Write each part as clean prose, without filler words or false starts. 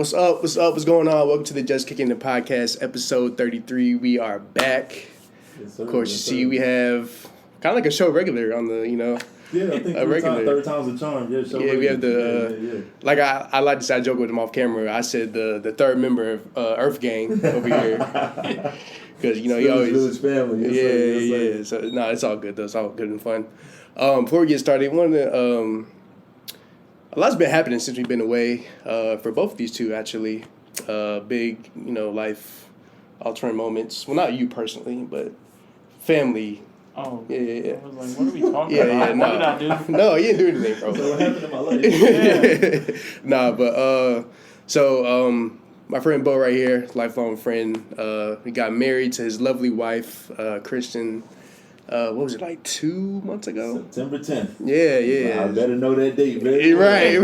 What's up? What's up? What's going on? Welcome to the Just Kickin the podcast, episode 33. We are back. Yes, sir. Of course, you see we have kind of like a show regular on the, Yeah, I think third time's a charm. Yeah, regular. We have the, like I like to say, I joke with him off camera. I said the third member of Earthgang over here. Because, he always... Village family. Yes, sir. So, no, it's all good, though. It's all good and fun. Before we get started, a lot's been happening since we've been away for both of these two, actually. Big, life altering moments. Well, not you personally, but family. Oh. Yeah. I was like, what are we talking about? No. What did I do? No, you didn't do anything, bro. So what happened in my life? Nah, but, my friend Bo right here, lifelong friend, he got married to his lovely wife, Kristen. What was it, like 2 months ago? September 10th. Yeah. I better know that date, baby. Right.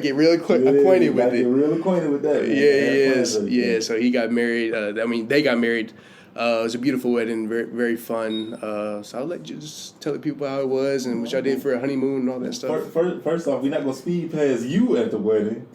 Get real acquainted with it. Get real acquainted with that, man. Yeah. So he got married. They got married. It was a beautiful wedding, very, very fun. So I'll let you just tell the people how it was and what y'all did for a honeymoon and all that stuff. First off, we're not gonna speed past you at the wedding,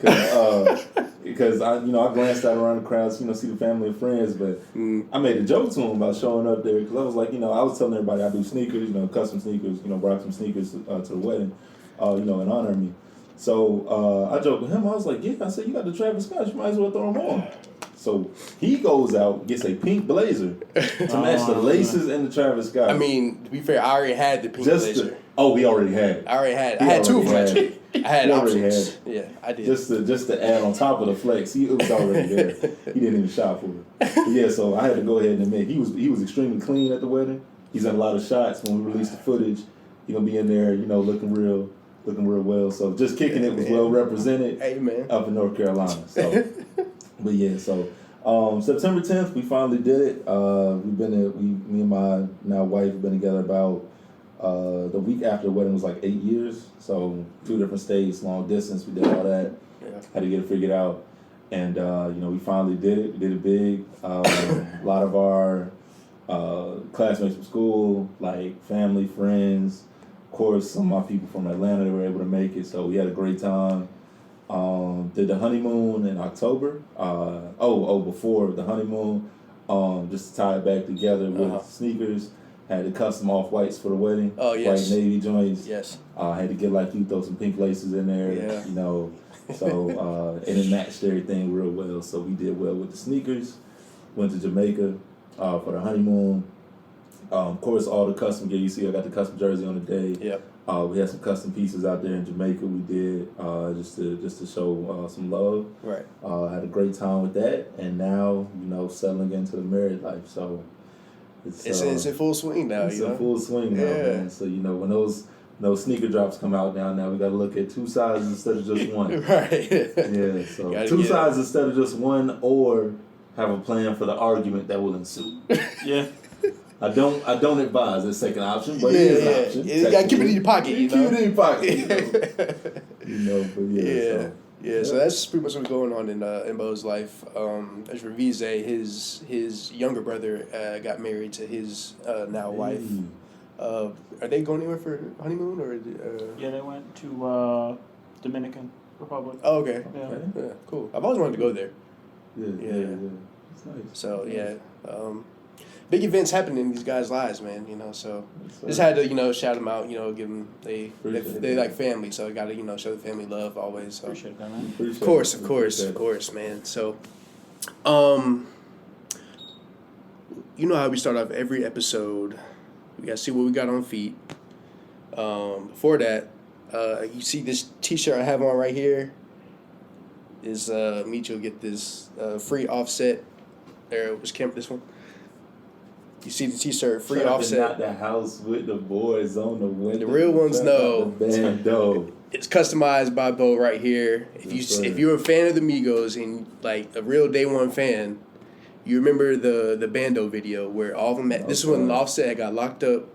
because I glanced out around the crowd, see the family and friends, but I made a joke to him about showing up there because I was like, I was telling everybody I do sneakers, custom sneakers, brought some sneakers to the wedding, in honor of me. So I joked with him. I was like, I said, you got the Travis Scott, you might as well throw them on. So he goes out, gets a pink blazer to match the laces and the Travis Scott. I mean, to be fair, I already had the pink blazer. We already had it. I already had it. I had two of them, actually. I had options. Yeah, I did. Just to add on top of the flex, it was already there. He didn't even shop for it. But yeah, so I had to go ahead and admit, he was extremely clean at the wedding. He's in a lot of shots. When we release the footage, he's going to be in there, looking real well. So just kicking it was well represented up in North Carolina. So, but yeah, so September 10th, we finally did it. Me and my now wife have been together about the week after the wedding was like 8 years. So 2 different states, long distance. We did all that. Yeah. Had to get it figured out, and we finally did it. We did it big. A lot of our classmates from school, like family, friends. Of course, some of my people from Atlanta, they were able to make it, so we had a great time. Did the honeymoon in October. Before the honeymoon, just to tie it back together with sneakers. Had the custom off-whites for the wedding. Oh, yes. White navy joints. Yes. Had to get like you, throw some pink laces in there. Yeah. So, and it matched everything real well. So we did well with the sneakers. Went to Jamaica for the honeymoon. Of course, all the custom gear. You see, I got the custom jersey on the day. Yep. We had some custom pieces out there in Jamaica. We did just to show some love. Right. Had a great time with that, and now settling into the married life. So it's in full swing now. It's in full swing now, man. So when those sneaker drops come out now we got to look at 2 sizes instead of just one. Right. Yeah. So 2 sizes instead of just one, or have a plan for the argument that will ensue. Yeah. I don't advise the second option, but it is an option. You gotta keep it in your pocket, Keep it in your pocket, So that's pretty much what's going on in Bo's life. As for Vise, his younger brother got married to his now wife. Are they going anywhere for honeymoon or? Yeah, they went to Dominican Republic. Oh, okay. Yeah, cool. I've always wanted to go there. Yeah. It's nice. So big events happening in these guys' lives, man. So just had to shout them out. Give them they like family, so got to show the family love always. So. Appreciate that, man. Of course, man. So, how we start off every episode. We got to see what we got on feet. Before that, you see this T-shirt I have on right here. Is Micho get this free Offset? There was this one. You see the T-shirt, free Offset. Not the house with the boys on the window. The real ones know. It's customized by Bo right here. If you're a fan of the Migos and like a real day one fan, you remember the Bando video where all of them had, this is when Offset got locked up,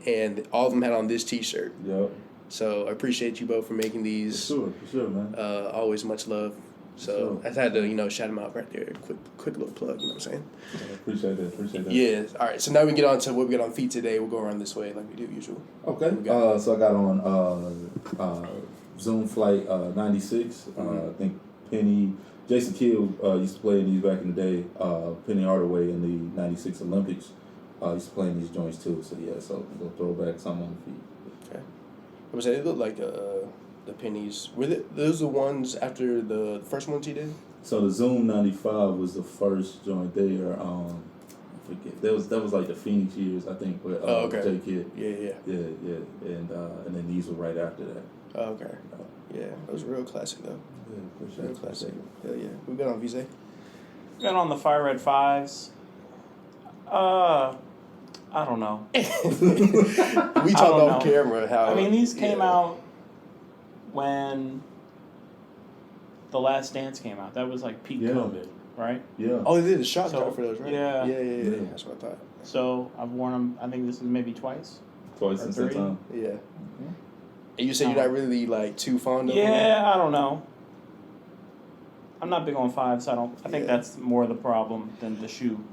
and all of them had on this T-shirt. Yep. So I appreciate you both for making these. For sure, man. Always much love. So I had to, shout him out right there. Quick little plug, you know what I'm saying? Appreciate that. Yeah. All right. So now we get on to what we got on feet today. We'll go around this way like we do usual. Okay. So I got on Zoom Flight 96. I think Penny Jason Kidd used to play in these back in the day. Penny Hardaway in the '96 Olympics used to play in these joints too. So yeah, so we'll throw back some on the feet. Okay. I was saying they look like the pennies. Were those the ones after the first ones he did? So the Zoom '95 was the first joint there. I forget. That was like the Phoenix years, I think. With J Kidd. Yeah. And then these were right after that. Oh, okay. Yeah, it was real classic though. Yeah, Real classic. Hell yeah. We got on Vise. Got on the Fire Red 5s. I don't know. We talked off camera how. I mean, these came out when The Last Dance came out. That was like peak COVID, right? Yeah. Oh, they did a shot drop for those, right? Yeah. Yeah. That's what I thought. So I've worn them. I think this is maybe twice. Twice since that time. Yeah. And you said you're not really like too fond of them? Yeah, I don't know. I'm not big on 5s. I think that's more the problem than the shoe.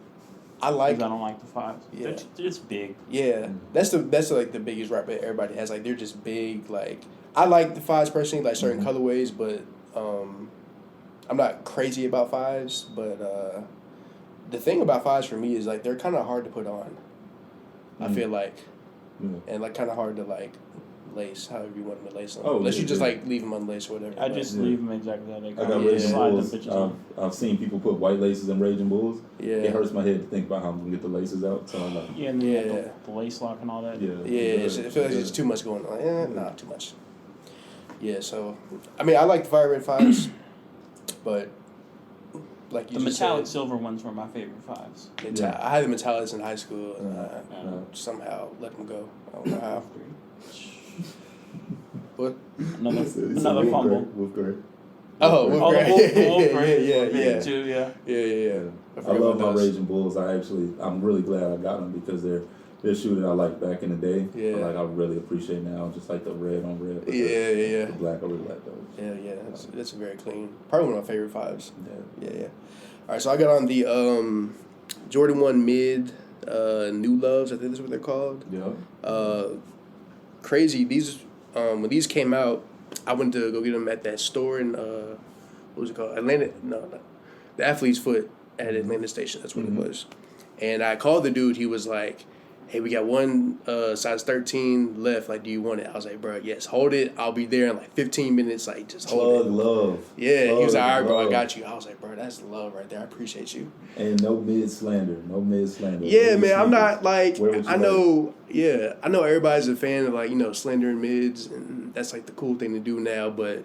I don't like the 5s. Yeah. They're just big. Yeah, that's like the biggest rap that everybody has. Like they're just big. Like I like the 5s personally, like certain colorways, but I'm not crazy about 5s. But the thing about 5s for me is like they're kind of hard to put on. I feel like, and like kind of hard to like lace, however you want them to lace them. Unless you just like leave them unlaced or whatever. I just leave them exactly how they go. I got Raging Bulls. I've seen people put white laces in Raging Bulls. Yeah. It hurts my head to think about how I'm going to get the laces out. So I'm like, and the lace lock and all that. Yeah, it feels like there's too much going on. Not too much. Yeah, so, I mean, I like the Fire Red 5s, but like you just said. The metallic silver ones were my favorite 5s. I had the metallics in high school, and somehow let them go. I don't know how. What? Another fumble. Wolf Gray. Oh, Wolf Gray. Yeah. I love my Raging Bulls. I'm really glad I got them because they're a shoe that I liked back in the day. Yeah. Like I really appreciate now, just like the red on red. The black, I really like those. Yeah. That's very clean. Probably one of my favorite 5s. Yeah. All right, so I got on the Jordan 1 Mid New Loves. I think that's what they're called. Yeah. Crazy. These when these came out, I went to go get them at that store in what was it called? The Athlete's Foot at Atlanta Station. That's what it was. And I called the dude. He was like, "Hey, we got one size 13 left. Like, do you want it?" I was like, "Bro, yes, hold it. I'll be there in like 15 minutes. Like, just hold it." Love. Yeah, he was like, "All right, bro, I got you." I was like, "Bro, that's love right there. I appreciate you." And no mid slander. Yeah, man, I'm not like I know everybody's a fan of like slandering mids, and that's like the cool thing to do now. But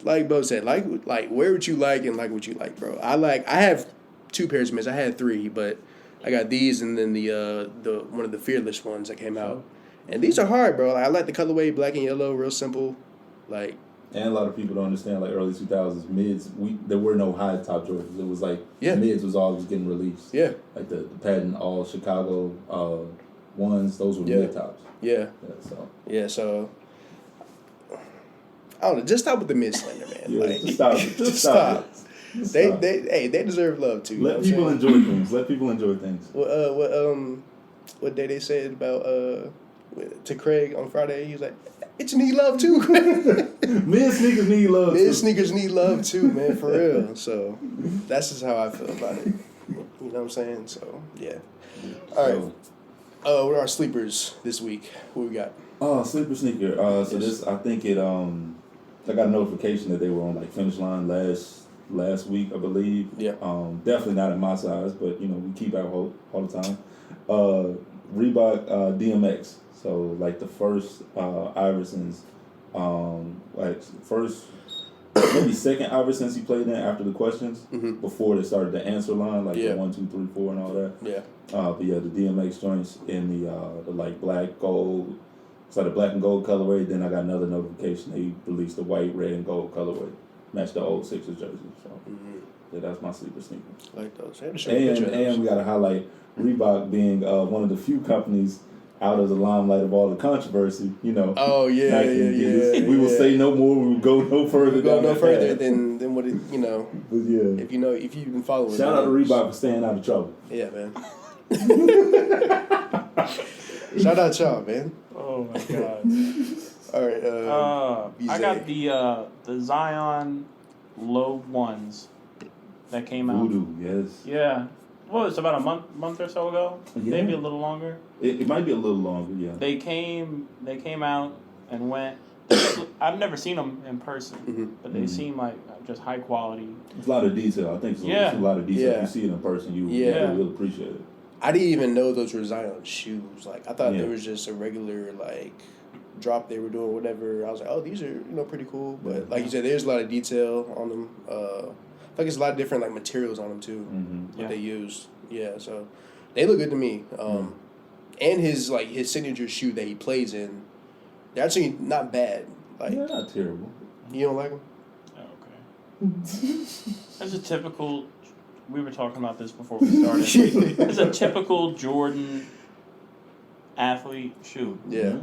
like Bo said, like wear what you like and like what you like, bro. I have 2 pairs of mids. I had 3, but I got these and then the one of the Fearless ones that came out. And these are hard, bro. Like, I like the colorway, black and yellow, real simple. Like, and a lot of people don't understand, like early 2000s mids, there were no high top Jordans. It was like mids was always getting released. Yeah. Like the patent all Chicago ones, those were mid tops. Yeah. So I don't know, just stop with the mid slander, man. Yeah, like, just stop. They deserve love too. Let people enjoy things. What day they said about to Craig on Friday? He was like, "It need love too." Mid sneakers need love. Mid sneakers need love too, man, for real. So that's just how I feel about it. You know what I'm saying? So yeah. All right. What are our sleepers this week? What we got? Oh, sleeper sneaker. So this, I think it. I got a notification that they were on like Finish Line last week, I believe. Yeah. Definitely not in my size, but we keep our hope all the time. Reebok DMX. So like the first Iversons, maybe second Iversons he played in after the questions before they started the answer line, like the 1, 2, 3, 4 and all that. Yeah. But yeah, the DMX joints in the like black gold. It's like a black and gold colorway. Then I got another notification they released the white, red, and gold colorway. Match the old Sixers jersey. So yeah, that's my sleeper sneaker. Like those. And we got to highlight Reebok being one of the few companies out of the limelight of all the controversy. Oh yeah, yeah. We will say no more. We will go no further. Than what it. But yeah. If you've been following. Shout out to Reebok for staying out of trouble. Yeah, man. Shout out y'all, man. Oh my god. All right. I got the Zion low ones that came out. Voodoo, yes. Yeah. Well, it's about a month or so ago. Yeah. Maybe a little longer. It might be a little longer, yeah. They came out and went. I've never seen them in person, but they seem like just high quality. It's a lot of detail. I think it's a lot of detail. If you see it in person, you will appreciate it. I didn't even know those were Zion shoes. Like, I thought they was just a regular, like, drop they were doing, whatever. I was like, oh, these are, pretty cool. But like you said, there's a lot of detail on them. I feel like it's a lot of different, like, materials on them, too, that they use. Yeah, so they look good to me. And his signature shoe that he plays in, they're actually not bad. Like, they're not terrible. You don't like them? Okay. That's a typical... We were talking about this before we started. It's a typical Jordan athlete shoe. Yeah,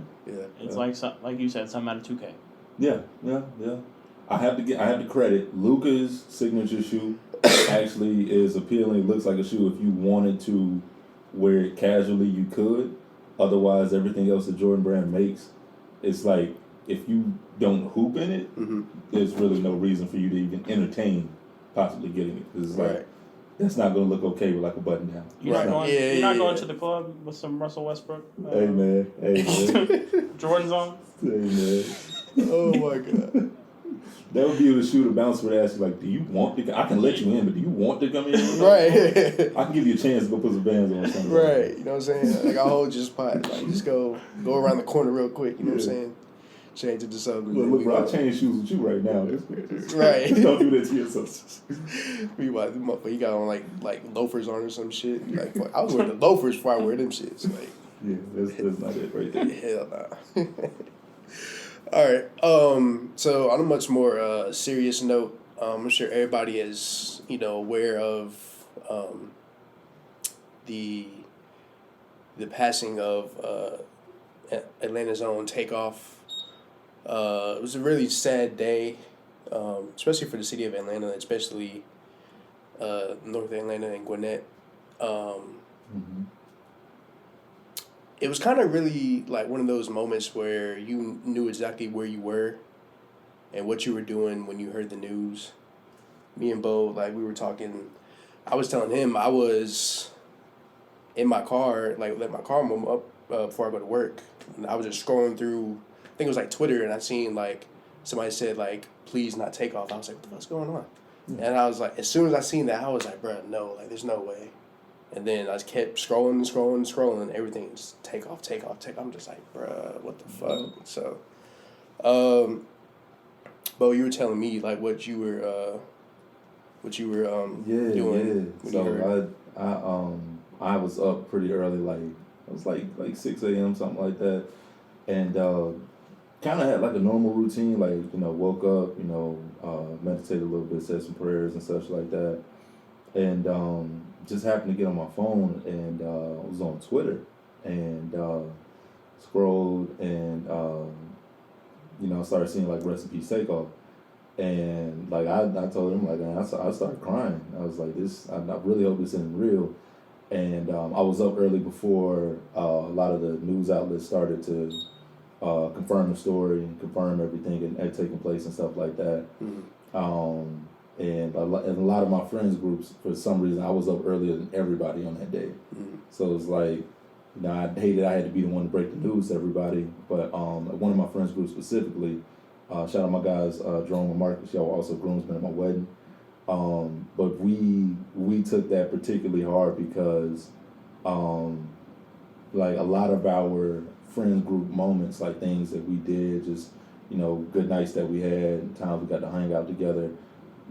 It's like you said, something out of 2K. Yeah. I have to credit Luka's signature shoe. Actually, is appealing. It looks like a shoe if you wanted to wear it casually, you could. Otherwise, everything else that Jordan Brand makes, it's like if you don't hoop in it, there's really no reason for you to even entertain possibly getting it. It's like that's not going to look okay with like a button down. You're not going to the club with some Russell Westbrook. Hey man. Jordans on. Hey man. Oh my god. That would be the shoe to bounce would ask you, like, do you want to come? I can let you in, but do you want to come in? Right. I can give you a chance to go put some bands on something. Right. You know what I'm saying? Like, I'll hold your spot. Like, just go around the corner real quick. You know what I'm saying? Change it to something. Look, bro, I'll change shoes with you right now. Right. Just don't do that to yourself. You got on, like loafers on or some shit. Like, I was wearing the loafers before I wear them shits. Like, yeah, that's not it right there. Hell nah. All right. So on a much more serious note, I'm sure everybody is, aware of the passing of Atlanta's own Takeoff. It was a really sad day, especially for the city of Atlanta, especially North Atlanta and Gwinnett. It was kind of really like one of those moments where you knew exactly where you were and what you were doing when you heard the news. Me and Bo, like, we were talking. I was telling him I was in my car, like, let my car warm up before I go to work. And I was just scrolling through, I think it was like Twitter, and I seen like somebody said like, please not Takeoff. I was like, what the fuck's going on? And I was like, as soon as I seen that, I was like, bro, no, like, there's no way. And then I just kept scrolling, everything just Takeoff. I'm just like, bruh, what the fuck? So, Bo, you were telling me like what you were doing. Yeah. So I was up pretty early, like it was like 6 a.m. something like that, and kind of had like a normal routine, like woke up, meditated a little bit, said some prayers and such like that, and just happened to get on my phone and was on Twitter and scrolled and I started seeing like Rest in Peace Takeoff, and like I told him, like, I started crying. I was like, I really hope this isn't real. And I was up early before a lot of the news outlets started to confirm the story and confirm everything and had taken place and stuff like that. And a lot of my friends groups, for some reason, I was up earlier than everybody on that day. So it was like, I hated I had to be the one to break the news to everybody. But one of my friends groups specifically, shout out my guys, Jerome and Marcus, y'all were also groomsmen at my wedding. But we took that particularly hard because like a lot of our friends group moments, like things that we did, just, good nights that we had, times we got to hang out together,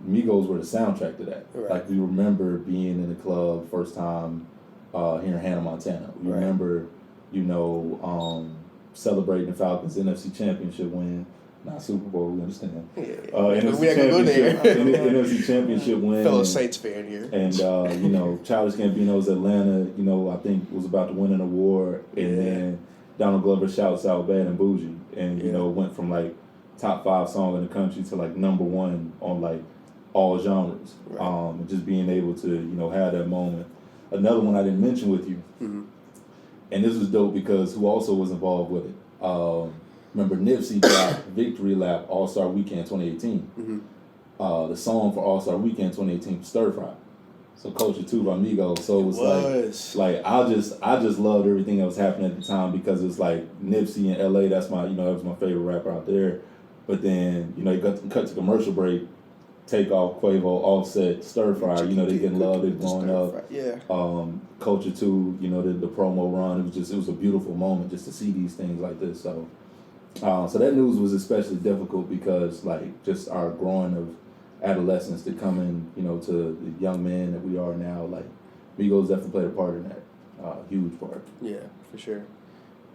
Migos were the soundtrack to that. Right. Like, we remember being in the club first time here in Hannah, Montana. We remember, celebrating the Falcons' NFC Championship win. Not Super Bowl, we understand. Yeah. NFC We ain't gonna go there. NFC Championship win. Fellow Saints fan here. And, Childish Gambino's Atlanta, I think was about to win an award. And then Donald Glover shouts out Bad and Bougie. And, went from, like, top 5 song in the country to, like, number 1 on, like, all genres. Right. And just being able to, have that moment. Another one I didn't mention with you, and this was dope because who also was involved with it. Remember Nipsey dropped Victory Lap All-Star Weekend 2018. the song for All Star Weekend 2018 Stir Fry. So Culture 2 by Migos. So it was like I just loved everything that was happening at the time because it's like Nipsey in LA, that was my favorite rapper out there. But then, you cut to commercial break, Takeoff, Quavo, Offset, Stir Fry, they getting loved, they blowing up. Yeah. Culture 2, the promo run, it was a beautiful moment just to see these things like this. So that news was especially difficult because like just our growing of adolescence to come in, to the young men that we are now, like Migos definitely played a part in that, huge part. Yeah, for sure.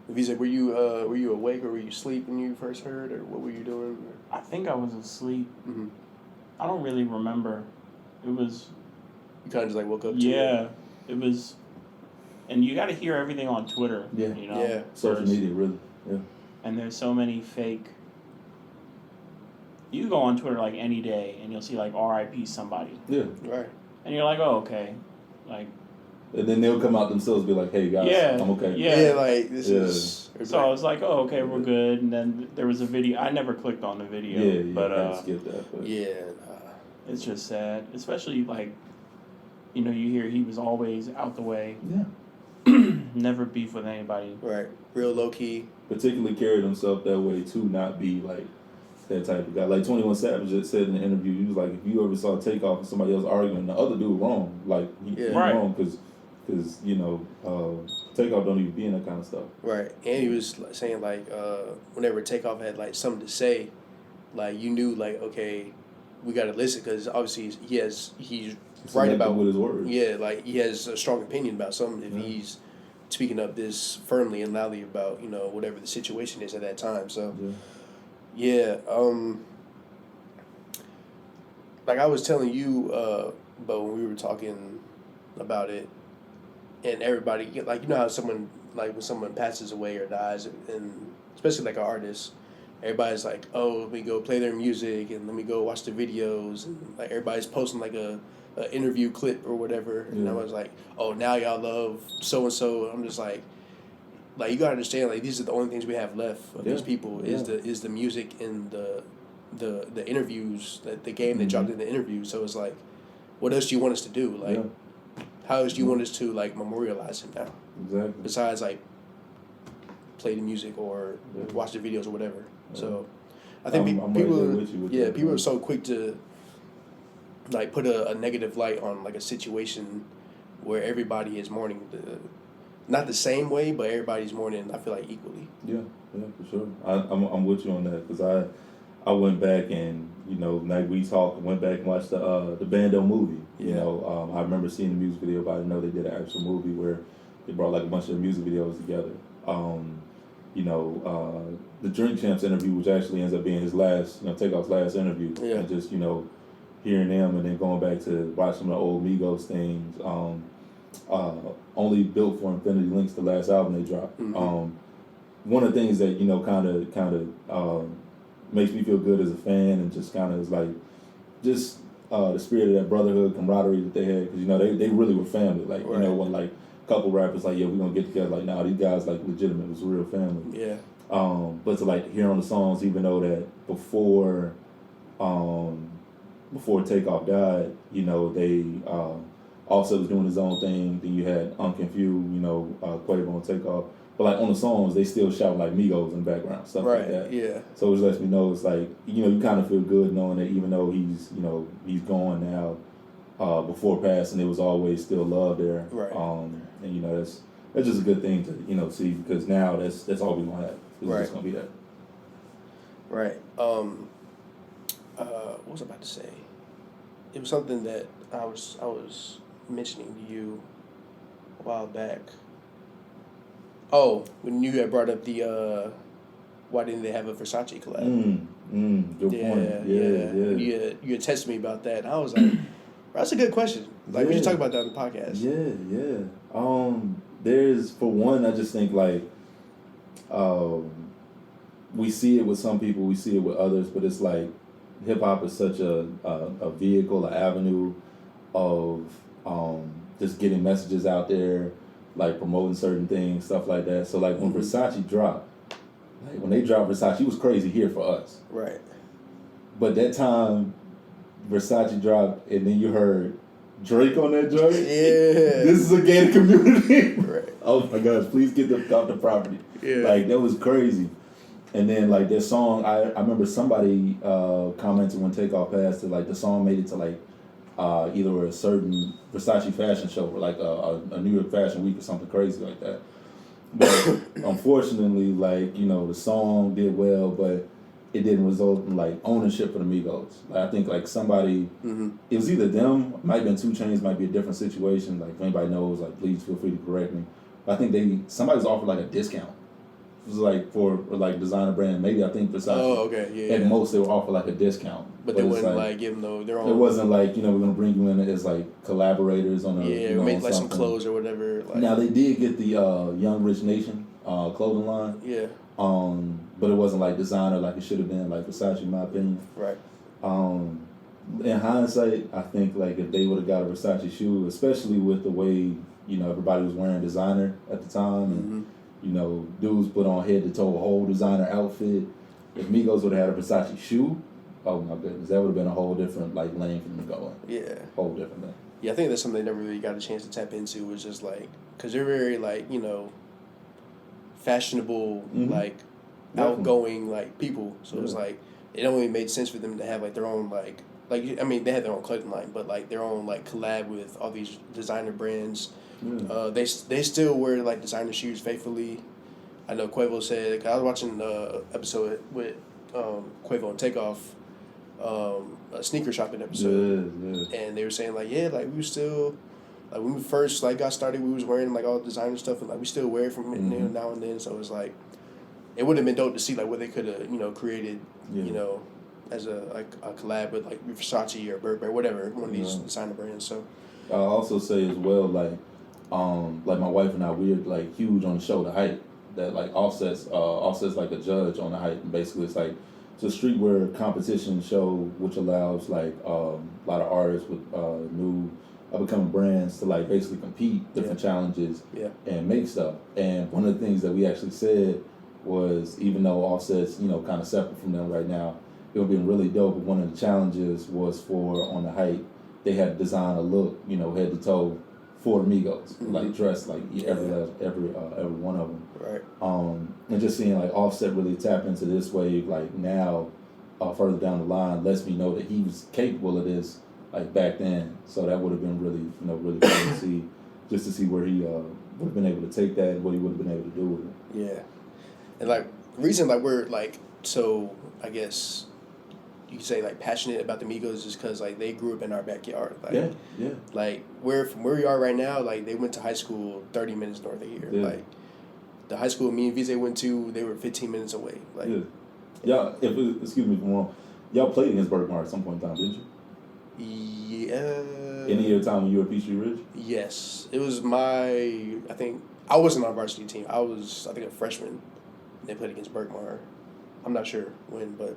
Visa, were you awake or were you asleep when you first heard, or what were you doing? I think I was asleep. Mm-hmm. I don't really remember. It was. You kind of just like woke up. Yeah, it was, and you got to hear everything on Twitter. Yeah. Yeah. Social media, really. Yeah. And there's so many fake. You go on Twitter like any day, and you'll see like R.I.P. somebody. Yeah. Right. And you're like, oh, okay, like. And then they'll come out themselves and be like, hey guys, I'm okay. Yeah. Like this is. So I was like, oh, okay, we're good. And then there was a video. I never clicked on the video. Yeah. But I skipped that. But. Yeah. It's just sad, especially like, you hear he was always out the way. Yeah. Never beef with anybody. Right. Real low key. Particularly carried himself that way to not be like that type of guy. Like 21 Savage said in the interview, he was like, if you ever saw Takeoff and somebody else arguing, the other dude wrong. Like he wrong because Takeoff don't even be in that kind of stuff. Right. And he was saying like whenever Takeoff had like something to say, like you knew like okay, we got to listen because obviously he's right about with his words. Yeah, like he has a strong opinion about something if he's speaking up this firmly and loudly about whatever the situation is at that time. So like I was telling you, but when we were talking about it, and everybody like how someone like when someone passes away or dies, and especially like an artist. Everybody's like, oh, let me go play their music and let me go watch the videos. And like everybody's posting like a interview clip or whatever. And I was like, oh, now y'all love so-and-so. I'm just like you got to understand, like these are the only things we have left of these people is the music and the interviews, the game that dropped in the interviews. So it's like, what else do you want us to do? Like, how else do you want us to like memorialize him now? Exactly. Besides like play the music or watch the videos or whatever. So, I think people are so quick to like put a negative light on like a situation where everybody is mourning not the same way, but everybody's mourning. I feel like equally. Yeah, for sure. I'm with you on that because I went back and like we talked, went back and watched the Bando movie. I remember seeing the music video, but I didn't know they did an actual movie where they brought like a bunch of music videos together. The Drink Champs interview, which actually ends up being his last, Takeoff's last interview. Yeah. And just, hearing them and then going back to watch some of the old Migos things. Only Built for Infinity Links, the last album they dropped. Mm-hmm. One of the things that, kind of makes me feel good as a fan and just kind of is like, just the spirit of that brotherhood, camaraderie that they had. Because, they really were family. Like, when like, couple rappers like, yeah, we're gonna get together. Like, nah, these guys like legitimate. It was a real family. Yeah. But to like hear on the songs, even though that before Takeoff died, they Offset was doing his own thing. Then you had Few, Quavo and Takeoff. But like on the songs, they still shout like Migos in the background, stuff like that. Yeah. So it just lets me know it's like you kind of feel good knowing that even though he's gone now. Before passing, it was always still love there. Right. And that's just a good thing to see because now that's all we gonna have. It's just gonna be that. Right. What was I about to say? It was something that I was mentioning to you a while back. Oh, when you had brought up the why didn't they have a Versace collab? Good point. Yeah. You had texted me about that, and I was like. That's a good question. Like, we should talk about that on the podcast. Yeah. There's, for one, I just think, like, we see it with some people, we see it with others, but it's like hip-hop is such a vehicle, an avenue of just getting messages out there, like promoting certain things, stuff like that. So, like, when Versace dropped, like, when they dropped Versace, it was crazy here for us. Right. But that time, Versace dropped, and then you heard Drake on that joint. Yeah. This is a gated community. Right. Oh my gosh, please get them off the property. Yeah. Like, that was crazy. And then, like, their song, I remember somebody commented when Takeoff passed that, like, the song made it to, like, either a certain Versace fashion show or, like, a New York Fashion Week or something crazy like that. But unfortunately, like, you know, the song did well, but it didn't result in, like, ownership for the Migos. Like, I think, like, somebody, it was either them, might have been 2 Chainz, might be a different situation. Like, if anybody knows, like, please feel free to correct me. But I think somebody was offered, like, a discount. It was like for like designer brand. Maybe I think Versace. Oh, okay, yeah. At most, they would offer like a discount. But they wouldn't like give them their own. It wasn't like, you know, we're gonna bring you in as like collaborators on a or make like some clothes or whatever. Like. Now they did get the Young Rich Nation clothing line. Yeah. But it wasn't like designer like it should have been, like Versace, in my opinion. Right. In hindsight, I think like if they would have got a Versace shoe, especially with the way, you know, everybody was wearing designer at the time, and you know, dudes put on head to toe a whole designer outfit. If Migos would have had a Versace shoe, oh my goodness, that would have been a whole different like lane for them to go in. Yeah. Whole different thing. Yeah, I think that's something they never really got a chance to tap into. Was just like, because they're very like, you know, fashionable, like outgoing like people. So it was like it only made sense for them to have like their own like I mean they had their own clothing line, but like their own like collab with all these designer brands. They still wear like designer shoes faithfully. I know Quavo said, cause I was watching the episode with Quavo and Takeoff, a sneaker shopping episode, and they were saying like like we were still like when we first like got started we was wearing like all designer stuff and like we still wear it from now and then, so it's like it would have been dope to see like what they could have created you know as a collab with like Versace or Burberry, whatever, one of these designer brands. So I'll also say as well like my wife and I, we're like huge on the show The Hype, that like Offset's like a judge on The Hype, and basically it's like it's a streetwear competition show which allows like a lot of artists with new up-and-coming brands to like basically compete different challenges and make stuff. And one of the things that we actually said was, even though Offset's kind of separate from them right now, it would have been really dope if one of the challenges was for on The Hype they had to design a look head to toe for the Migos, like dressed like every one of them. Right. And just seeing like Offset really tap into this wave, like now, further down the line, lets me know that he was capable of this, like back then. So that would have been really, really fun to see, just to see where he would have been able to take that and what he would have been able to do with it. Yeah, and like the reason like we're like so I guess you could say like passionate about the Migos is because like they grew up in our backyard. Like, Like from where we are right now, like they went to high school 30 minutes north of here. Yeah. Like the high school me and Vise went to, they were 15 minutes away. Like excuse me if I'm wrong, y'all played against Bergmar at some point in time, didn't you? Yeah. Any of your time when you were at Peachtree Ridge? Yes, it was I think I wasn't on our varsity team. I was a freshman. They played against Bergmar. I'm not sure when, but.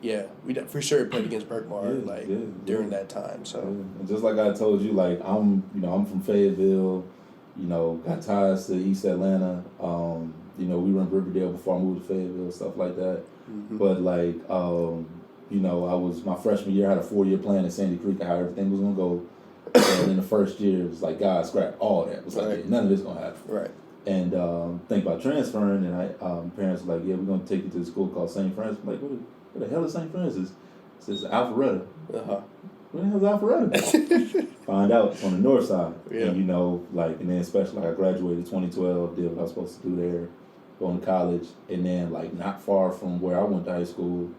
Yeah, we for sure played against Bergmar during that time. So and just like I told you, like I'm from Fayetteville, got ties to East Atlanta. We were in Riverdale before I moved to Fayetteville, stuff like that. But like I was my freshman year, I had a 4-year plan at Sandy Creek of how everything was gonna go. And in the first year, it was like God scrapped all that. It was like none of this gonna happen. Right. And think about transferring, and parents were like, we're gonna take you to a school called St. Francis. I'm like, what the hell is St. Francis? It says Alpharetta. Where the hell is Alpharetta? Find out it's on the north side. Yeah. And and then especially I graduated 2012, did what I was supposed to do there, going to college, and then like not far from where I went to high school,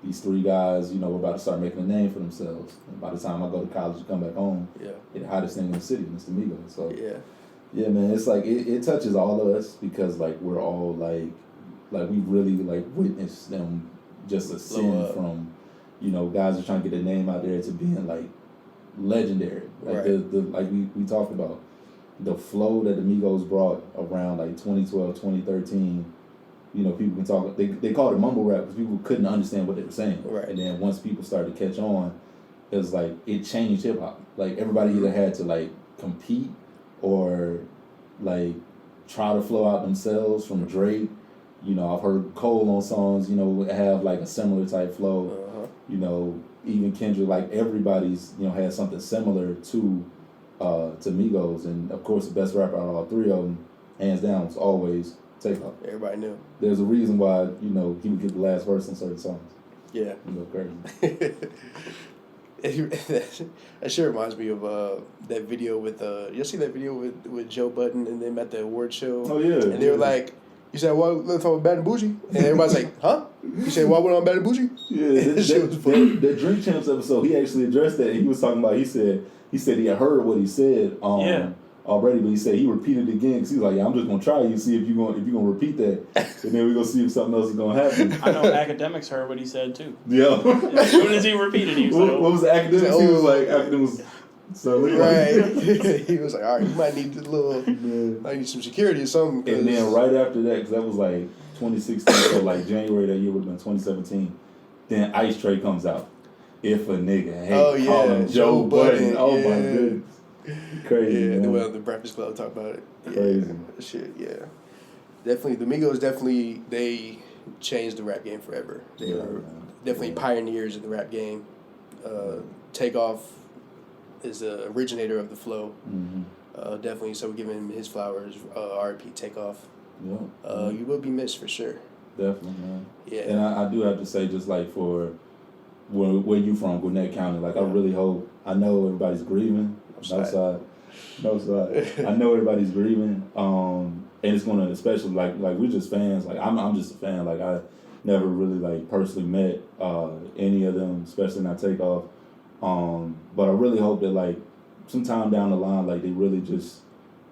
these 3 guys, were about to start making a name for themselves. And by the time I go to college and come back home, they're the hottest thing in the city, Mr. Migos. So yeah, man, it's like it touches all of us because like we're all like we really like witnessed them just ascend from, guys are trying to get their name out there to being like legendary. Like the like we talked about the flow that the Migos brought around like 2012, 2013. People can talk. They called it mumble rap because people couldn't understand what they were saying. Right. And then once people started to catch on, it was like it changed hip hop. Like everybody either had to like compete or like try to flow out themselves from Drake. You know, I've heard Cole on songs, you know, have like a similar type flow. Uh-huh. You know, even Kendrick, like everybody's, you know, has something similar to Migos. And of course, the best rapper out of all three of them, hands down, was always Takeoff. Everybody knew. There's a reason why, you know, he would get the last verse on certain songs. Yeah. You go crazy. That shit reminds me of that video with you see that video with Joe Budden and them at the award show? Oh yeah. And they were like, you said, "Why let's talk about Bad and Bougie?" And everybody's like, "Huh?" You said, "Why went on Bad and Bougie?" Yeah, that Drink Champs episode, he actually addressed that. He was talking about. He said he had heard what he said already, but he said he repeated it again because he was like, "Yeah, I'm just gonna try you, see if you're gonna repeat that, and then we're gonna see if something else is gonna happen." I know Academics heard what he said too. Yeah. As soon as he repeated, he was like, what was the Academics? He was like, Academics. So right. He was like, "All right, you might need I need some security or something." And then right after that, because that was like 2016, so like January that year would have been 2017. Then Ice Tray comes out. If a nigga hate, call him Joe Budden. Oh my goodness. Crazy. Yeah, man. they went on the Breakfast Club talk about it. Crazy. Shit, yeah. Definitely, the Migos they changed the rap game forever. They were definitely pioneers in the rap game. Takeoff is the originator of the flow. Mm-hmm. Definitely, so we're giving him his flowers. R.I.P. Takeoff. Yeah. You will be missed for sure. Definitely, man. Yeah. And I do have to say, just like for where you from, Gwinnett County, like I really hope, I know everybody's grieving. No side. I know everybody's grieving. And it's gonna, especially like we're just fans. Like I'm just a fan. Like I never really like personally met any of them, especially not Takeoff. But I really hope that like sometime down the line, like they really just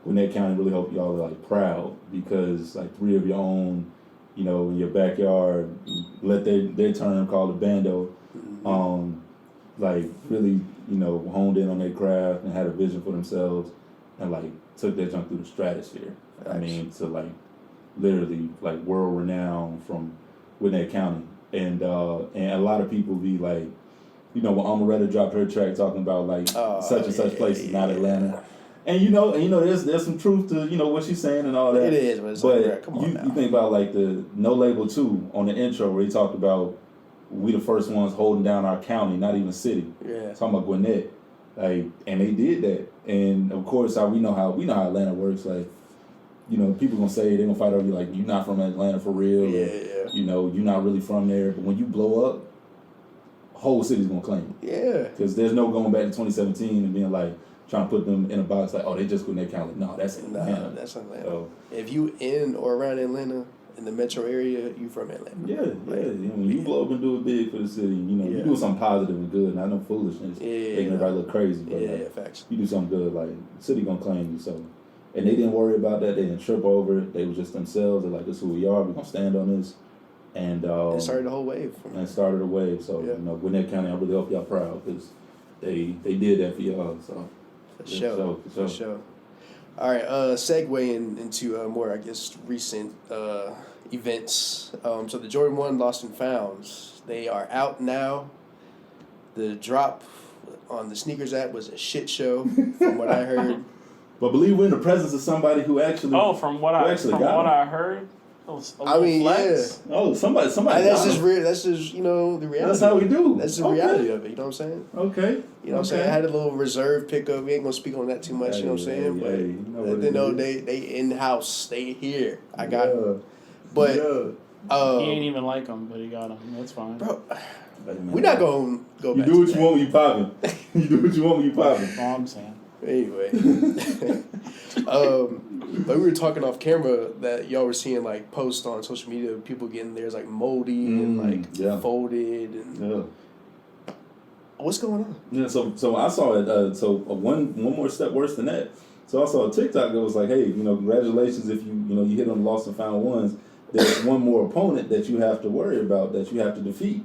Gwinnett County really hope y'all are like proud because like three of your own, you know, in your backyard, let their term called a bando, like really, you know, honed in on their craft and had a vision for themselves and like took that jump through the stratosphere. I mean, to like literally like world renowned from Gwinnett County. And a lot of people be like, you know, when Amaretta dropped her track talking about like such and such places, not Atlanta. And you know, there's some truth to, you know, what she's saying and all that. It is, but it's but like, come on now. You think about like the No Label 2 on the intro where he talked about we the first ones holding down our county, not even city. Yeah. Talking about Gwinnett. Like, and they did that. And of course we know how Atlanta works. Like, you know, people gonna say they're gonna fight over you like you're not from Atlanta for real. Yeah, or, you know, you're not really from there. But when you blow up, whole city's gonna claim you. Yeah. Because there's no going back to 2017 and being like trying to put them in a box like, oh, they just Gwinnett County. No, that's Atlanta. No, that's Atlanta. So, if you in or around Atlanta, in the metro area, you from Atlanta. Yeah. When you blow up and do it big for the city, you know, you do something positive and good, not no foolishness. Making everybody look crazy. But facts. You do something good, like the city gonna claim you. So, and they didn't worry about that. They didn't trip over it. They were just themselves. They're like, this is who we are. We're gonna stand on this. And it started the whole wave. And started a wave. So you know, Gwinnett County, I really hope y'all proud because they did that for y'all. So for sure. All right, segueing into more, I guess, recent events. So the Jordan 1 Lost and Founds, they are out now. The drop on the sneakers app was a shit show, from what I heard. But believe we're in the presence of somebody who actually. Oh, from what I heard. I mean, flex. yeah. Oh, somebody. That's just real. That's just the reality. That's how we do. That's the reality of it. You know what I'm saying? Okay. You know what I'm saying? I had a little reserve pickup. We ain't gonna speak on that too much. You know what I'm saying? But they in house. They here. I got them. But he ain't even like them, but he got them. That's fine, bro. We're not gonna go. You back do what you want when you popping. You do what you want when you popping. All I'm saying. Anyway, but we were talking off camera that y'all were seeing like posts on social media of people getting theirs like moldy and like folded and what's going on? Yeah, so I saw it. One more step worse than that. So I saw a TikTok that was like, hey, you know, congratulations if you hit on the lost and found ones. There's one more opponent that you have to worry about that you have to defeat.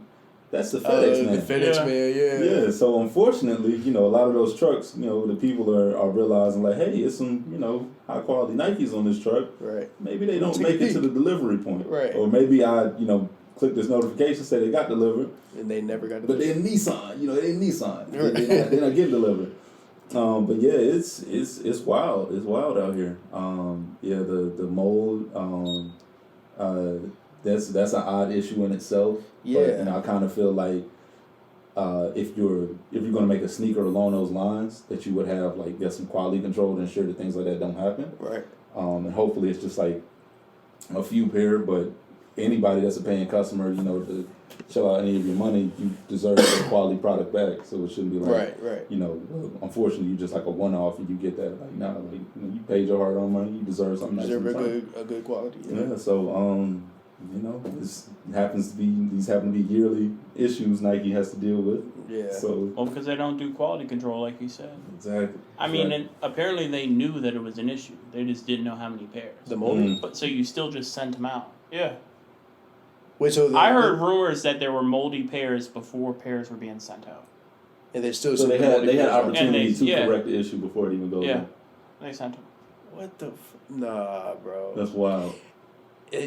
That's the FedEx man. The FedEx man, Yeah, so unfortunately, you know, a lot of those trucks, you know, the people are realizing like, hey, it's some, you know, high quality Nikes on this truck. Right. Maybe they don't make it to the delivery point. Right. Or maybe I, you know, click this notification, say they got delivered. And they never got delivered. But they're Nissan, you know, they're Nissan. They're not getting delivered. But yeah, it's wild. It's wild out here. The mold, That's an odd issue in itself. Yeah. But, and I kind of feel like if you're gonna make a sneaker along those lines, that you would have like get some quality control to ensure that things like that don't happen. Right. And hopefully it's just like a few pair, but anybody that's a paying customer, to shell out any of your money, you deserve a quality product back. So it shouldn't be like, right. Unfortunately, you just like a one-off and you get that. Like, nah, like, you paid your hard-earned money, you deserve something nice. Deserve a good quality. Yeah. So, these happen to be yearly issues Nike has to deal with. Yeah. So. Well, because they don't do quality control, like you said. Exactly. I mean, and apparently they knew that it was an issue. They just didn't know how many pairs. The moldy? But so you still just sent them out. Yeah. Wait, so I heard rumors that there were moldy pairs before pairs were being sent out. And they still. So they had opportunity to yeah. correct the issue before it even goes. Yeah. In. They sent them. What the? Nah, bro. That's wild.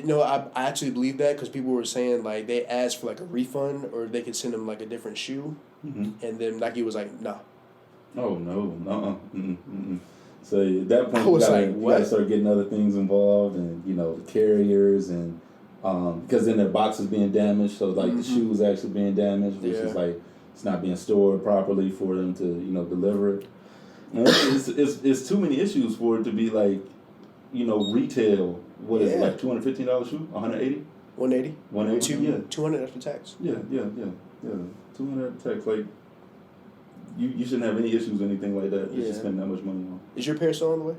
No, I actually believe that because people were saying like they asked for like a refund or they could send them like a different shoe, and then Nike was like, nah. Oh no, So at that point, you gotta start getting other things involved, and the carriers, and because then their box is being damaged, so like the shoe is actually being damaged, which is like it's not being stored properly for them to deliver it. And it's too many issues for it to be like retail. What is it, like $215 shoe? $180? 180. 180. 200 after tax. Yeah. 200 after tax. Like you shouldn't have any issues or anything like that. You should spend that much money on. Is your pair still on the way?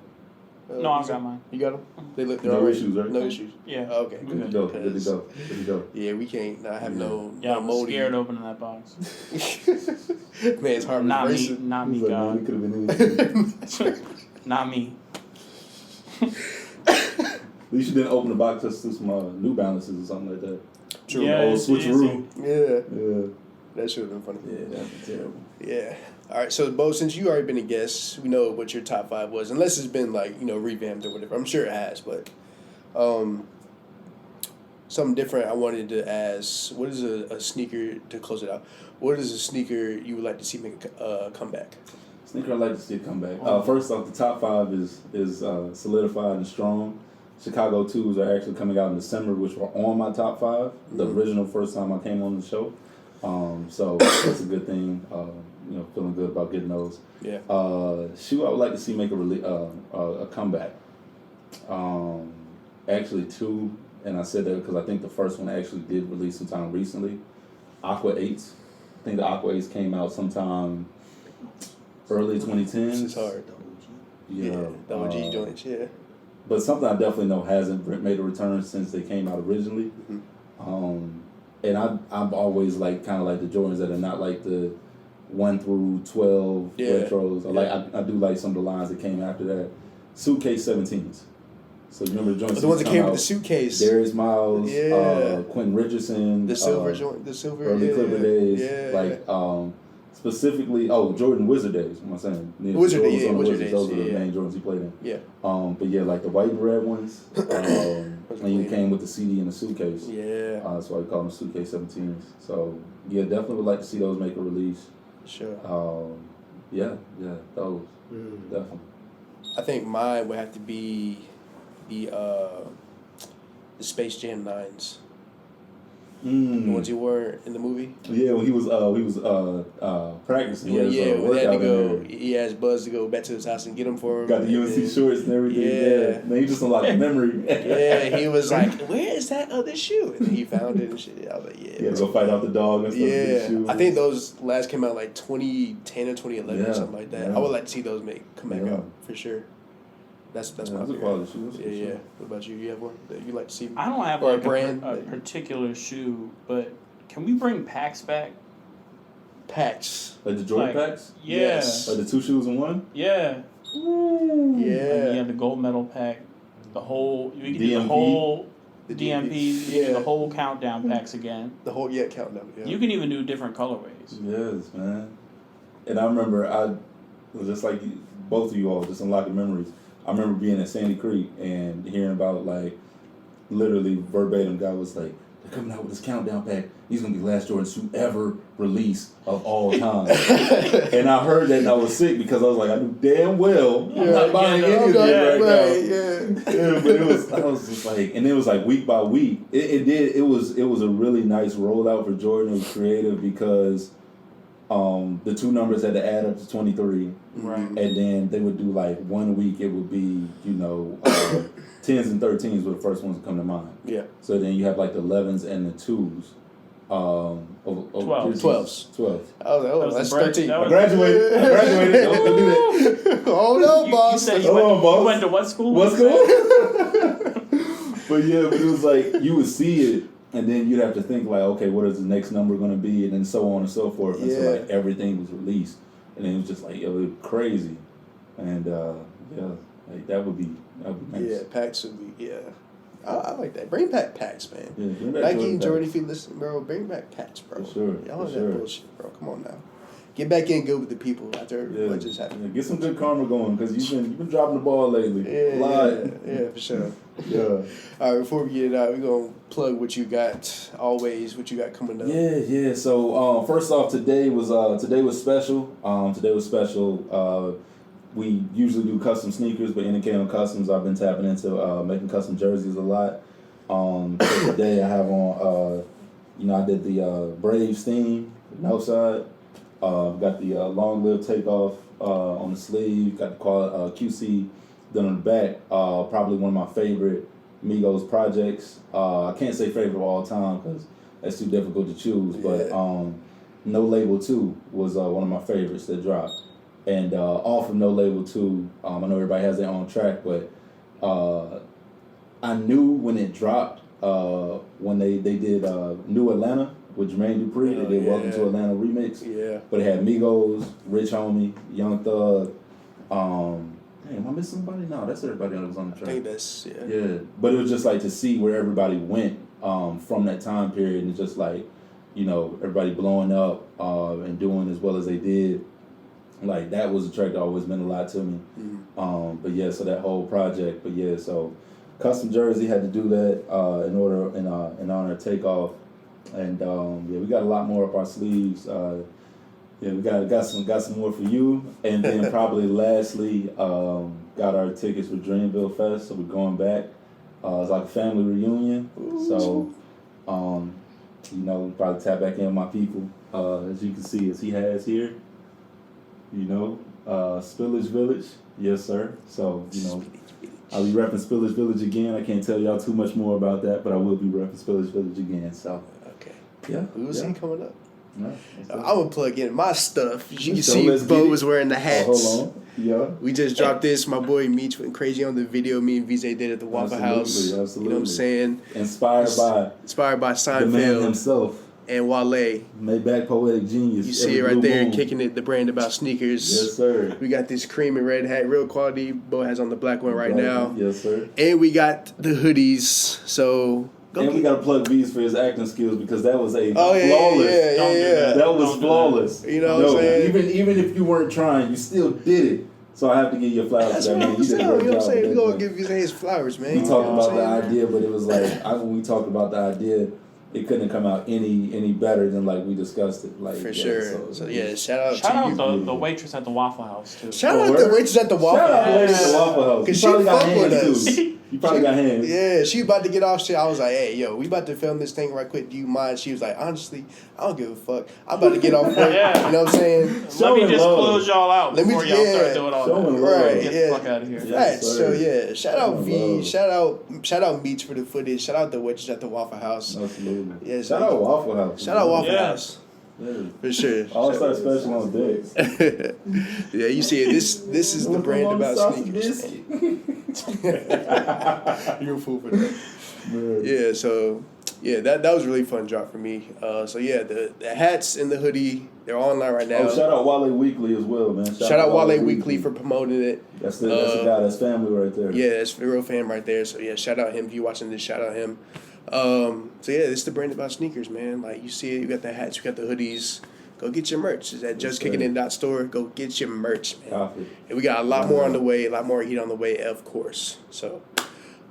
No, I've got mine. You got them? They're no issues, right? No issues. Yeah. Oh, okay. Good to go. Yeah, we can't not have no. Yeah, no I'm moldy. scared opening that box. Man, it's hard. Not me, God. It could have been anything. Not me. At least you didn't open the box just to some New Balances or something like that. True. Yeah, old switcheroo. Yeah. That should have been funny. Yeah, that'd be terrible. Yeah. All right. So, Bo, since you already been a guest, we know what your top 5 was, unless it's been like revamped or whatever. I'm sure it has, but something different. I wanted to ask: what is a sneaker to close it out? What is a sneaker you would like to see make a comeback? Sneaker I'd like to see it come back. First off, the top 5 is solidified and strong. Chicago 2s are actually coming out in December, which were on my top 5. The original first time I came on the show. So that's a good thing. Feeling good about getting those. Yeah. Shoe I would like to see make a comeback. Actually 2, and I said that because I think the first one actually did release sometime recently. Aqua 8s. I think the Aqua 8s came out sometime early 2010s. This is hard. Yeah. The OG joints. Yeah. But something I definitely know hasn't made a return since they came out originally. And I've always kind of like the Jordans that are not like the 1 through 12 retros. I do like some of the lines that came after that. Suitcase 17s. So you remember the joints? The ones that came with the suitcase. Darius Miles, Quentin Richardson, the silver joint, the silver early Clipper days. Yeah. Specifically, Jordan Wizard days. What am I saying? Wizard days. Those are the main Jordans he played in. Yeah. But yeah, like the white and red ones. And you came with the CD in the suitcase. Yeah. That's why we call them Suitcase 17s. So yeah, definitely would like to see those make a release. Sure. Those definitely. I think mine would have to be the Space Jam 9s. The ones he wore in the movie. Yeah, when he was practicing. When they had to go. He asked Buzz to go back to his house and get them for him. Got the UNC shorts and everything. Yeah. Man, he just unlocked the memory. Yeah, he was like, "Where is that other shoe?" And then he found it and shit. I was like, "Yeah." Yeah, go fight off the dog and stuff. Yeah, I think those last came out like 2010 or 2011 or something like that. I would like to see those come back out for sure. That's my a quality shoe. Yeah. What about you? You have one that you like to see? I don't have or like a brand, a particular shoe, but can we bring packs back? Packs. Like the Jordan packs? Yeah. Yes. Like the 2 shoes in one? Yeah. Ooh. Yeah. Like, the gold medal pack, the whole. You can do DMP. the whole. The DMP, you can do the whole countdown packs again. The whole countdown. Yeah. You can even do different colorways. Yes, man. And I remember just like both of you all, just unlocking memories. I remember being at Sandy Creek and hearing about literally verbatim, guy was like, they're coming out with this countdown pack. These gonna be the last Jordan shoe ever released of all time. And I heard that and I was sick because I was like, I knew damn well I'm not buying any of this right now. Yeah, but I was just like, and it was like week by week. It was a really nice rollout for Jordan. It was creative because the two numbers had to add up to 23. Right. And then they would do like 1 week, it would be, 10s and 13s were the first ones to come to mind. Yeah. So then you have like the 11s and the 2s. 12s. 12s. I was like, oh, that's 13. I graduated. Don't do that. Hold on, boss. You said boss. you went to what school? What school? But it was like you would see it, and then you'd have to think like, okay, what is the next number going to be, and then so on and so forth until like everything was released, and then it was just like it was crazy, and like that would be nice. Yeah, packs would be I like that. Bring back packs, man. Yeah, bring back Nike and Jordan, if you listen, bro, bring back packs, bro. For sure. Y'all for that sure. bullshit, bro. Come on now. Get back in good with the people after what just happened. Yeah, get some good karma going because you've been dropping the ball lately. Yeah, for sure. Yeah. All right, before we get it out, we're gonna plug what you got. Always, what you got coming up. Yeah. So first off, today was special. We usually do custom sneakers, but NK on Customs, I've been tapping into making custom jerseys a lot. So today I have on, I did the Braves theme, no side. Got the long live Takeoff on the sleeve. Got the QC done on the back. Probably one of my favorite Migos projects. I can't say favorite of all time because that's too difficult to choose. But No Label 2 was one of my favorites that dropped. And all from No Label 2, I know everybody has their own track, but I knew when it dropped, when they did New Atlanta with Jermaine Dupri, they did Welcome to Atlanta remix. Yeah. But it had Migos, Rich Homie, Young Thug. Am I missing somebody? No, that's everybody that was on the track. I think that's, Yeah, but it was just like to see where everybody went from that time period and just like, everybody blowing up and doing as well as they did. Like, that was a track that always meant a lot to me. Mm-hmm. So that whole project. So custom jersey had to do that in honor of Takeoff. And we got a lot more up our sleeves. We got some more for you. And then probably lastly, got our tickets for Dreamville Fest, so we're going back. It's like a family reunion. Ooh. So probably tap back in with my people. As you can see, as he has here. Spillage Village, yes sir. So, I'll be repping Spillage Village again. I can't tell y'all too much more about that, but I will be repping Spillage Village again. So, okay. Yeah. We'll see coming up. No, I'm going to plug in my stuff. As you can So see, let's Bo get it. was wearing the hats. Hold on. Yeah. We just dropped this. My boy Meech went crazy on the video me and VZ did at the Waffle House. Absolutely. You know what I'm saying? Inspired by the man Seinfeld himself and Wale. Maybach Poetic Genius. You see it right there, Kicking It, the brand about sneakers. Yes, sir. We got this cream and red hat, real quality. Bo has on the black one right now. Yes, sir. And we got the hoodies. So we got to plug V's for his acting skills because that was flawless. Yeah. That was flawless. You know what I'm saying? Even if you weren't trying, you still did it. So I have to give you flowers That's for that, what man. I'm saying. You know what I'm saying? We're We're going to give his flowers, man. We talked about the idea, but it was like, when we talked about the idea, it couldn't come out any better than like we discussed it. Like for sure. So shout out to the waitress at the Waffle House too. Shout out the waitress at the Waffle House. Shout out the waitress at the Waffle House. Because she fuck with us. You probably got hands. Yeah, she about to get off shit. I was like, hey, yo, we about to film this thing right quick. Do you mind? She was like, honestly, I don't give a fuck. I'm about to get off work. Yeah. You know what I'm saying? Let me just close y'all out before y'all start doing all that. Right, Get the fuck out of here. Right, so shout out V, shout out Meech for the footage, shout out the witches at the Waffle House. Absolutely. Yeah, shout out Waffle House. Shout out Waffle House. Yeah. For sure. All-Star special on deck. Yeah, you see it. This is the brand about sneakers. You're a fool for that. Man. Yeah, so that was a really fun drop for me. The hats and the hoodie, they're online right now. Oh, shout out Wale Weekly as well, man. Shout out Wale Weekly for promoting it. That's the guy, that's family right there. Yeah, that's the real fan right there. So yeah, shout out him. If you watching this, shout out him. This is the brand about sneakers, man. Like you see it, you got the hats, you got the hoodies. Go get your merch. Is at justkickin.store. Go get your merch, man. Copy. And we got a lot more on the way, a lot more heat on the way, of course. So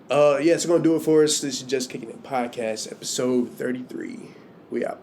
Yeah, it's gonna do it for us. This is Just Kicking It podcast, episode 33. We out.